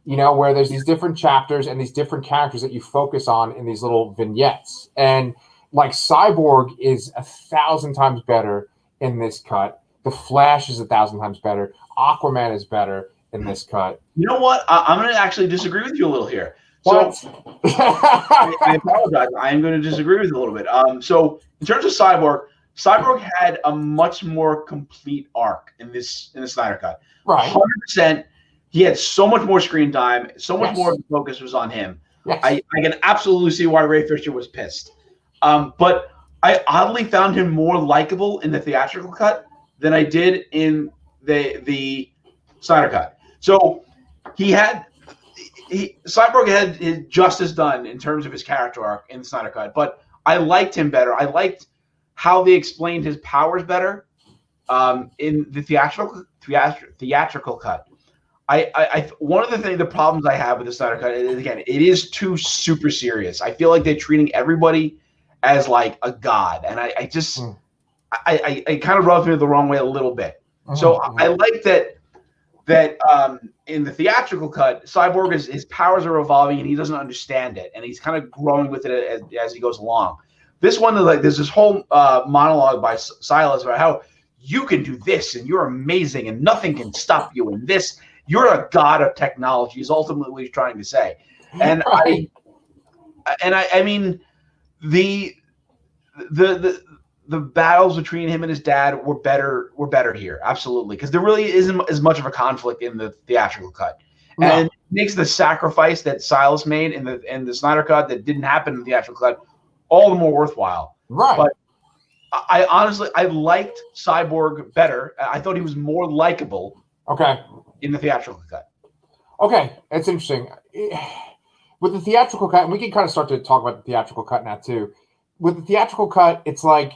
where there's these different chapters and these different characters that you focus on in these little vignettes. And like Cyborg is 1,000 times better in this cut. The Flash is 1,000 times better. Aquaman is better in this cut. You know what? I'm going to actually disagree with you a little here. What? So I apologize. I am going to disagree with you a little bit. So in terms of Cyborg had a much more complete arc in the Snyder cut. Right. 100%. He had so much more screen time. So much more of the focus was on him. Yes. I can absolutely see why Ray Fisher was pissed. But I oddly found him more likable in the theatrical cut than I did in the Snyder cut. So he had Cyborg had his justice done in terms of his character arc in the Snyder Cut, but I liked him better. I liked how they explained his powers better in the theatrical cut. I one of the problems I have with the Snyder Cut is, again, it is too super serious. I feel like they're treating everybody as like a god, and I just I kind of rubs me the wrong way a little bit. So I like that in the theatrical cut, Cyborg his powers are evolving and he doesn't understand it, and he's kind of growing with it as he goes along. This one, like, there's this whole monologue by Silas about how you can do this and you're amazing and nothing can stop you in this. You're a god of technology is ultimately what he's trying to say. And I mean the battles between him and his dad were better here, absolutely, because there really isn't as much of a conflict in the theatrical cut, and it makes the sacrifice that Silas made in the Snyder Cut that didn't happen in the theatrical cut all the more worthwhile. Right. But I honestly liked Cyborg better. I thought he was more likable. Okay. In the theatrical cut. Okay, it's interesting. With the theatrical cut, and we can kind of start to talk about the theatrical cut now too. With the theatrical cut, it's like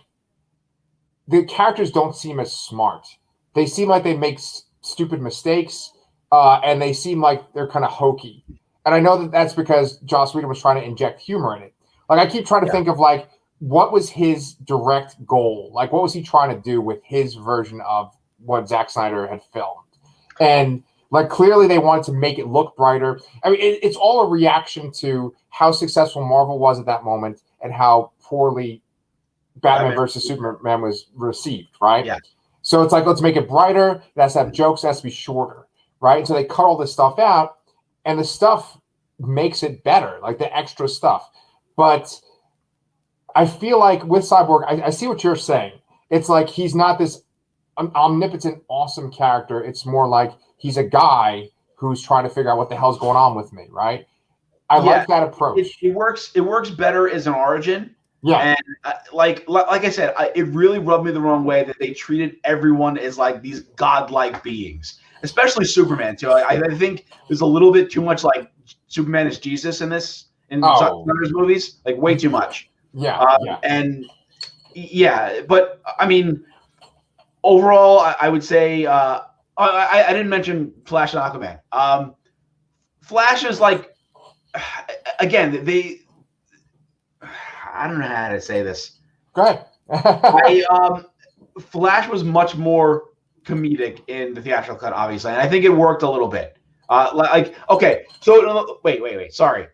the characters don't seem as smart. They seem like they make stupid mistakes, and they seem like they're kind of hokey. And I know that's because Joss Whedon was trying to inject humor in it. Like, I keep trying to think of, like, what was his direct goal? Like, what was he trying to do with his version of what Zack Snyder had filmed? And, like, clearly they wanted to make it look brighter. I mean, it's all a reaction to how successful Marvel was at that moment and how poorly Batman versus Superman was received, right? Yeah. So it's like, let's make it brighter. It has to have jokes. It has to be shorter, right? And so they cut all this stuff out, and the stuff makes it better, like the extra stuff. But I feel like with Cyborg, I see what you're saying. It's like he's not this omnipotent, awesome character. It's more like he's a guy who's trying to figure out what the hell's going on with me, right? I like that approach. It works better as an origin. Yeah. And like I said, it really rubbed me the wrong way that they treated everyone as like these godlike beings, especially Superman too. I think there's a little bit too much like Superman is Jesus in Snyder's movies, like way too much. Yeah. And but I mean, overall, I would say I didn't mention Flash and Aquaman. Flash is like, again, I don't know how to say this. Go ahead. Flash was much more comedic in the theatrical cut, obviously, and I think it worked a little bit. Okay, so wait, sorry.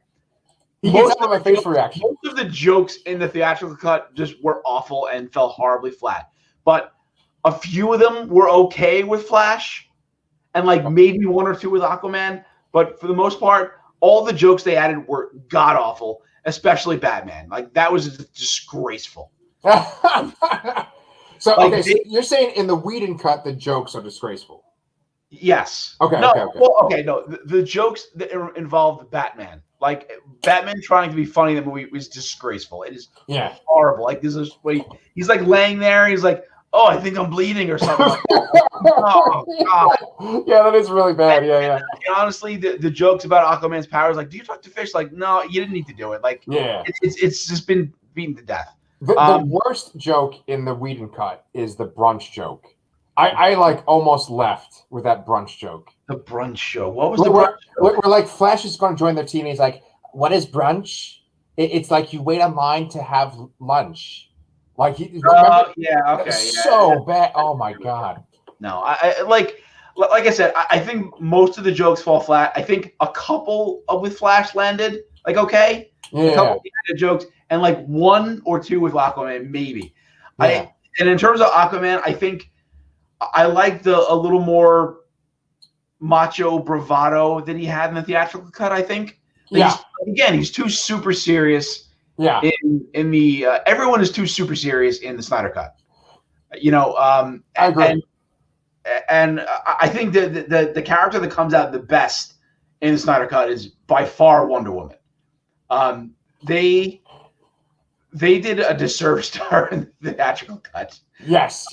Most of my facial reaction. Most of the jokes in the theatrical cut just were awful and fell horribly flat. But a few of them were okay with Flash, and like maybe one or two with Aquaman. But for the most part, all the jokes they added were god awful, especially Batman. Like, that was disgraceful. So you're saying in the Whedon cut, the jokes are disgraceful? Yes. Okay. No, the jokes that involved Batman, like Batman trying to be funny in the movie, was disgraceful. It is horrible. Like, this is what he's like laying there. He's like, "Oh, I think I'm bleeding" or something like that. Oh, God. Yeah, that is really bad. And honestly, the jokes about Aquaman's powers, like, do you talk to fish? Like, no, you didn't need to do it. Like, it's just been beaten to death. The worst joke in the Whedon cut is the brunch joke. I like almost left with that brunch joke. The brunch show. What was the brunch show? We're like, Flash is going to join their team, and he's like, "What is brunch? It's like you wait online to have lunch." Like, so bad. Oh my God. No, I like I said, I think most of the jokes fall flat. I think a couple with Flash landed like okay. A couple of jokes, and like one or two with Aquaman, maybe. And in terms of Aquaman, I think I like a little more macho bravado that he had in the theatrical cut. I think. He's too super serious. Yeah. In the everyone is too super serious in the Snyder cut. I agree. And I think the character that comes out the best in the Snyder cut is by far Wonder Woman. They did a disservice to her in the theatrical cut. Yes.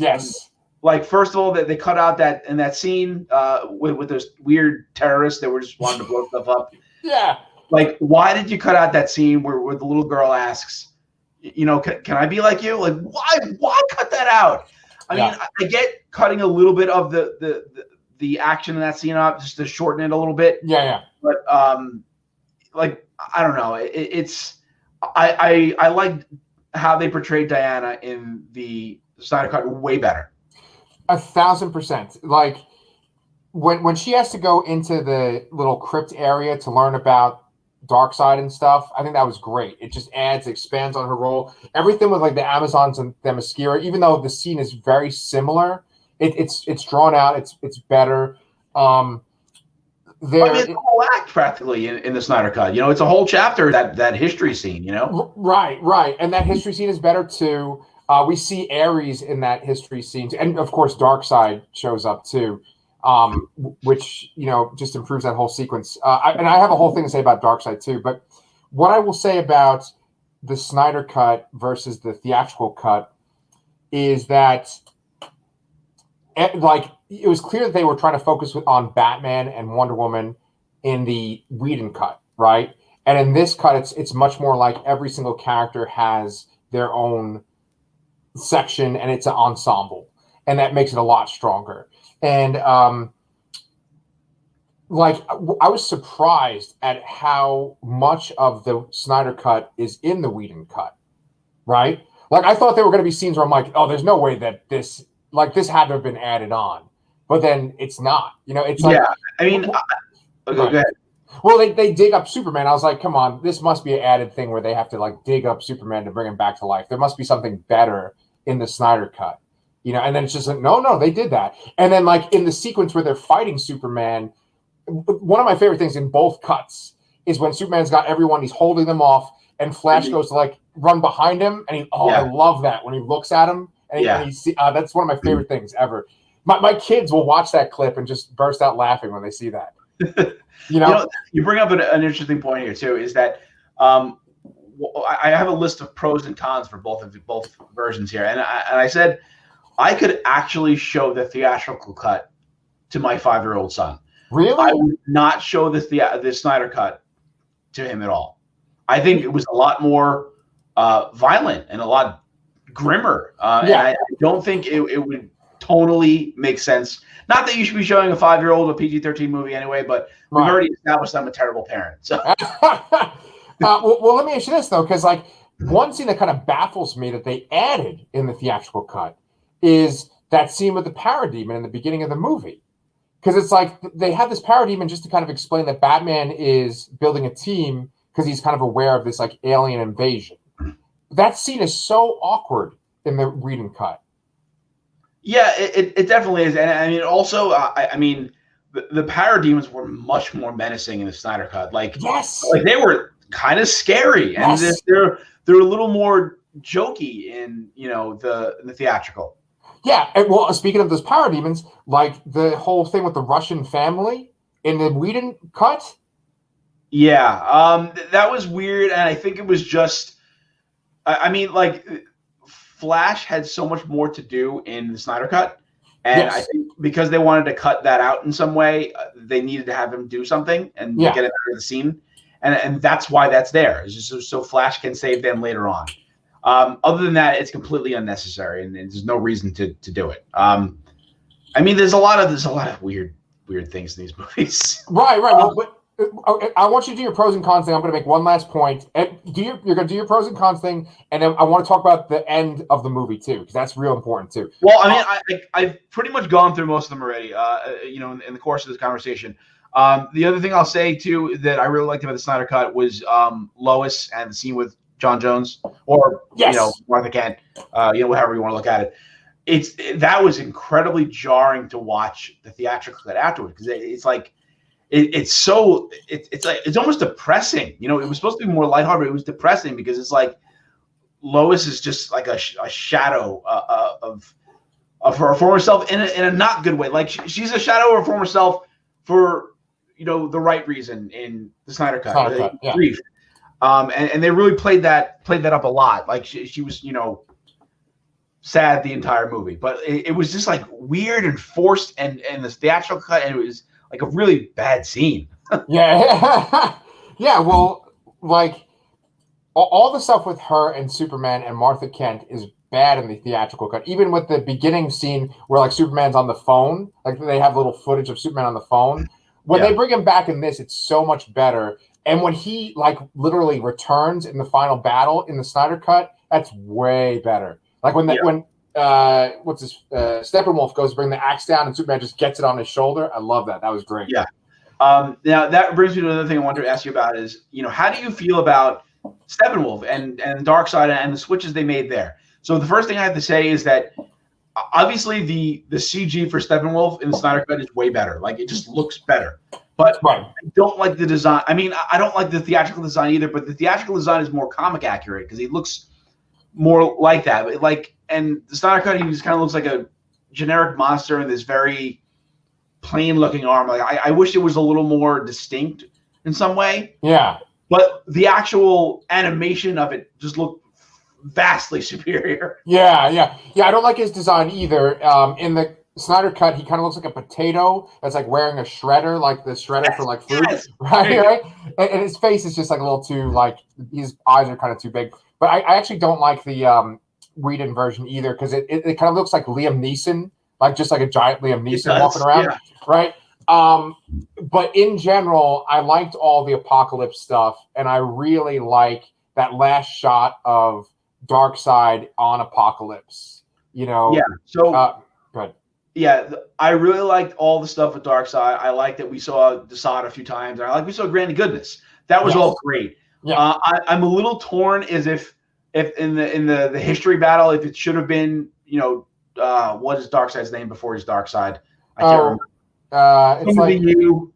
Like, first of all, they cut out that scene with those weird terrorists that were just wanting to blow stuff up. Yeah. Like, why did you cut out that scene where the little girl asks, you know, can I be like you? Like, why cut that out? I mean, I get cutting a little bit of the action in that scene up just to shorten it a little bit. Yeah. But like, I don't know. I like how they portrayed Diana in the Snyder Cut way better. 1,000%. Like when she has to go into the little crypt area to learn about Darkseid and stuff, I think that was great. It just expands on her role. Everything with like the Amazons and Themyscira, even though the scene is very similar, it's drawn out. It's better. It's a whole act practically in the Snyder Cut. You know, it's a whole chapter, that history scene, you know? Right. And that history scene is better too. We see Ares in that history scene. And of course, Darkseid shows up too, which, you know, just improves that whole sequence. And I have a whole thing to say about Darkseid too. But what I will say about the Snyder Cut versus the theatrical cut is that, like, it was clear that they were trying to focus on Batman and Wonder Woman in the Whedon cut, right? And in this cut, it's much more like every single character has their own section and it's an ensemble, and that makes it a lot stronger. And like, I was surprised at how much of the Snyder cut is in the Whedon cut, right? Like, I thought there were going to be scenes where I'm like, oh, there's no way that this had to have been added on. But then it's not, you know, it's like, yeah, I mean, go ahead. Well, they dig up Superman. I was like, come on, this must be an added thing where they have to like dig up Superman to bring him back to life. There must be something better in the Snyder cut, you know? And then it's just like, no, they did that. And then like in the sequence where they're fighting Superman, one of my favorite things in both cuts is when Superman's got everyone, he's holding them off, and Flash goes to like run behind him, and I love that when he looks at him, and that's one of my favorite things ever. My kids will watch that clip and just burst out laughing when they see that. You know, you bring up an interesting point here too. Is that I have a list of pros and cons for both versions here, and I said I could actually show the theatrical cut to my 5-year-old son. Really? I would not show the Snyder cut to him at all. I think it was a lot more violent and a lot grimmer. And I don't think it would tonally make sense. Not that you should be showing a 5-year-old a PG-13 movie anyway, but we've already established I'm a terrible parent. So, well, let me ask you this though, because like one scene that kind of baffles me that they added in the theatrical cut is that scene with the parademon in the beginning of the movie. Because it's like they have this parademon just to kind of explain that Batman is building a team because he's kind of aware of this like alien invasion. That scene is so awkward in the Whedon cut. Yeah, it definitely is. And I mean, also, I mean, the parademons were much more menacing in the Snyder cut. Like, like they were kind of scary, and they're a little more jokey in, you know, the theatrical. Yeah, and well, speaking of those parademons, like the whole thing with the Russian family in the Whedon cut. Yeah, that was weird, and I think it was just, I mean, like, Flash had so much more to do in the Snyder Cut, and I think because they wanted to cut that out in some way, they needed to have him do something and get it out of the scene, and that's why that's there. It's just so Flash can save them later on. Other than that, it's completely unnecessary, and there's no reason to do it. I mean, there's a lot of weird things in these movies. Right. Well, but I want you to do your pros and cons thing. I'm going to make one last point. And you're going to do your pros and cons thing, and then I want to talk about the end of the movie too, because that's real important too. Well, I mean, I've pretty much gone through most of them already. You know, in the course of this conversation. The other thing I'll say too that I really liked about the Snyder Cut was Lois and the scene with John Jones, or you know, Martha Kent, you know, however you want to look at it. That was incredibly jarring to watch the theatrical cut afterwards, because it's like it's like it's almost depressing. You know, it was supposed to be more lighthearted. It was depressing because it's like Lois is just like a shadow of her former self in a not good way. Like she's a shadow of her former self for, you know, the right reason in the Snyder Cut, grief. And they really played that up a lot. Like she was, you know, sad the entire movie, but it was just like weird and forced, and the theatrical cut, and it was like a really bad scene. Yeah. Yeah, well, like all the stuff with her and Superman and Martha Kent is bad in the theatrical cut. Even with the beginning scene where like Superman's on the phone, like they have little footage of Superman on the phone. When they bring him back in this, it's so much better. And when he like literally returns in the final battle in the Snyder cut, that's way better. Like when Steppenwolf goes to bring the axe down and Superman just gets it on his shoulder. I love that. That was great. Yeah. Now that brings me to another thing I wanted to ask you about is, how do you feel about Steppenwolf and Darkseid and the switches they made there? So the first thing I have to say is that obviously the CG for Steppenwolf in the Snyder cut is way better. Like it just looks better. But I don't like the design. I mean, I don't like the theatrical design either, but the theatrical design is more comic accurate because he looks more like that. And the Snyder cut, he just kind of looks like a generic monster in this very plain looking arm. Like I wish it was a little more distinct in some way. Yeah. But the actual animation of it just looked vastly superior. Yeah. I don't like his design either. In the Snyder cut, he kind of looks like a potato that's like wearing a shredder, like the shredder for like food, right? And his face is just like a little too like his eyes are kind of too big. But I actually don't like the Whedon version either because it kind of looks like Liam Neeson, like just like a giant Liam Neeson walking around, right? But in general, I liked all the Apocalypse stuff, and I really like that last shot of Darkseid on Apocalypse. Yeah. So go ahead. Yeah, I really liked all the stuff with Darkseid. I liked that we saw Desaad a few times. And I like we saw Granny Goodness. That was all great. Yeah. I'm a little torn as if in the history battle, if it should have been, what is Darkseid's name before he's Darkseid? I can't remember. It's like you.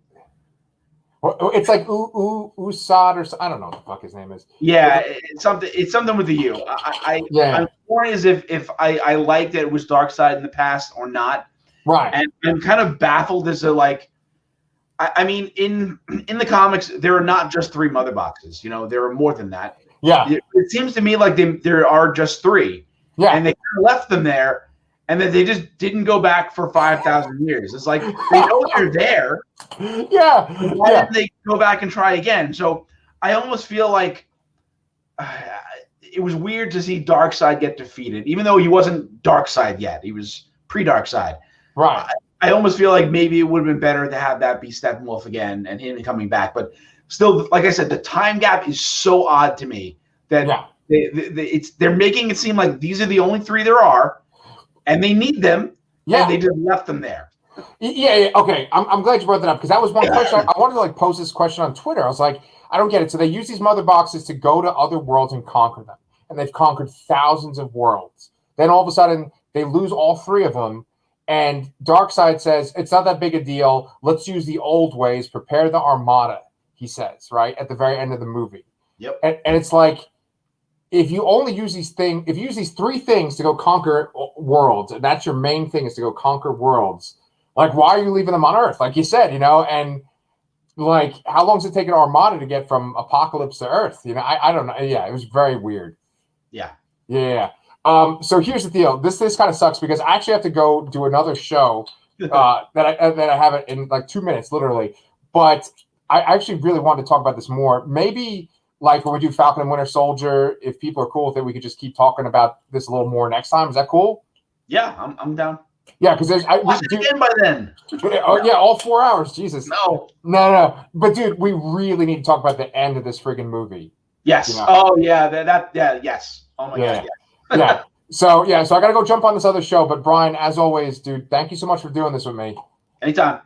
It's like Usad or I don't know what the fuck his name is. Yeah, it's something with the U. I'm torn as if I liked that it was Darkseid in the past or not. Right. And I'm kind of baffled as to like, I mean, in the comics, there are not just 3 mother boxes. There are more than that. Yeah. It seems to me like there are just 3. Yeah. And they kind of left them there. And then they just didn't go back for 5,000 years. It's like they know they're there. Yeah. Why didn't they go back and try again? So I almost feel like it was weird to see Darkseid get defeated, even though he wasn't Darkseid yet. He was pre-Darkseid. Right. I almost feel like maybe it would have been better to have that be Steppenwolf again and him coming back. But still, like I said, the time gap is so odd to me that they're making it seem like these are the only 3 there are. And they need them, and they just left them there. Yeah. Okay, I'm glad you brought that up because that was one question I wanted to like pose this question on Twitter. I was like, I don't get it. So they use these mother boxes to go to other worlds and conquer them, and they've conquered thousands of worlds. Then all of a sudden they lose all 3 of them, and Darkseid says it's not that big a deal. Let's use the old ways. Prepare the Armada. He says right at the very end of the movie. Yep. And it's like, if you only use these 3 things to go conquer worlds, and that's your main thing is to go conquer worlds, like why are you leaving them on Earth? Like you said, and like how long does it take an Armada to get from Apocalypse to Earth? I don't know. Yeah, it was very weird. Yeah. Yeah. So here's the deal. This kind of sucks because I actually have to go do another show that I have it in like 2 minutes, literally. But I actually really wanted to talk about this more. Maybe like when we do Falcon and Winter Soldier, if people are cool with it, we could just keep talking about this a little more next time. Is that cool? Yeah, I'm down. Yeah, because there's again by then. Oh yeah, all 4 hours. Jesus. No. But dude, we really need to talk about the end of this friggin' movie. Yes. Oh yeah. Yes. Oh my god. Yeah. So I gotta go jump on this other show. But Brian, as always, dude, thank you so much for doing this with me. Anytime.